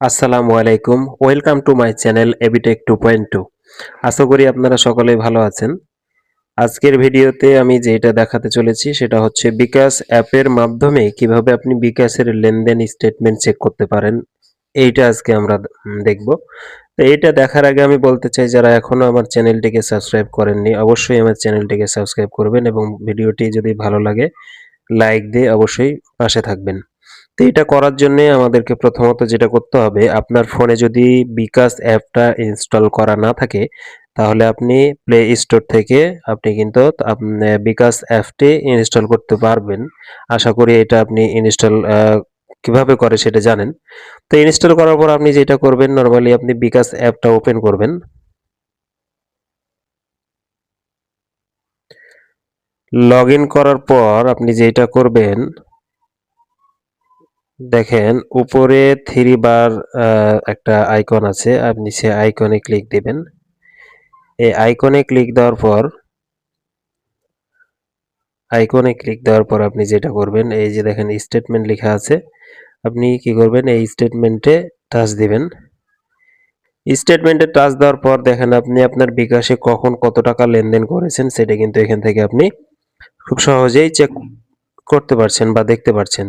আসসালামু আলাইকুম। Welcome to my channel এবিটেক 2.2। আশা করি আপনারা সকলেই ভালো আছেন। আজকের ভিডিওতে আমি যেটা দেখাতে চলেছি সেটা হচ্ছে বিকাশ অ্যাপের মাধ্যমে কিভাবে আপনি বিকাশের লেনদেন স্টেটমেন্ট চেক করতে পারেন। এইটা আজকে আমরা দেখব। তো এইটা দেখার আগে আমি বলতে চাই, যারা এখনো আমার চ্যানেলটিকে সাবস্ক্রাইব করেননি অবশ্যই আমার চ্যানেলটিকে সাবস্ক্রাইব করবেন এবং ভিডিওটি যদি ভালো লাগে লাইক দিয়ে অবশ্যই পাশে থাকবেন। তো এটা করার জন্য আমাদেরকে প্রথমত যেটা করতে হবে, আপনার ফোনে যদি বিকাশ অ্যাপটা ইনস্টল করা না থাকে তাহলে আপনি প্লে স্টোর থেকে আপনি কিন্তু বিকাশ অ্যাপটি ইনস্টল করতে পারবেন। আশা করি এটা আপনি ইনস্টল কিভাবে করে সেটা জানেন। তো ইনস্টল করার পর আপনি যেটা করবেন, নর্মালি আপনি বিকাশ অ্যাপটা ওপেন করবেন। লগ ইন করার পর আপনি যেটা করবেন, দেখেন উপরে থ্রি বার একটা আইকন আছে, আপনি সে আইকনে ক্লিক দিবেন। এই আইকনে ক্লিক দেওয়ার পর আপনি যেটা করবেন, এই যে দেখেন স্টেটমেন্ট লেখা আছে, আপনি কি করবেন এই স্টেটমেন্টে টাচ দিবেন। স্টেটমেন্টে টাচ দেওয়ার পর দেখেন আপনি আপনার বিকাশে কখন কত টাকা লেনদেন করেছেন সেটা কিন্তু এখান থেকে আপনি খুব সহজেই চেক করতে পারছেন বা দেখতে পারছেন।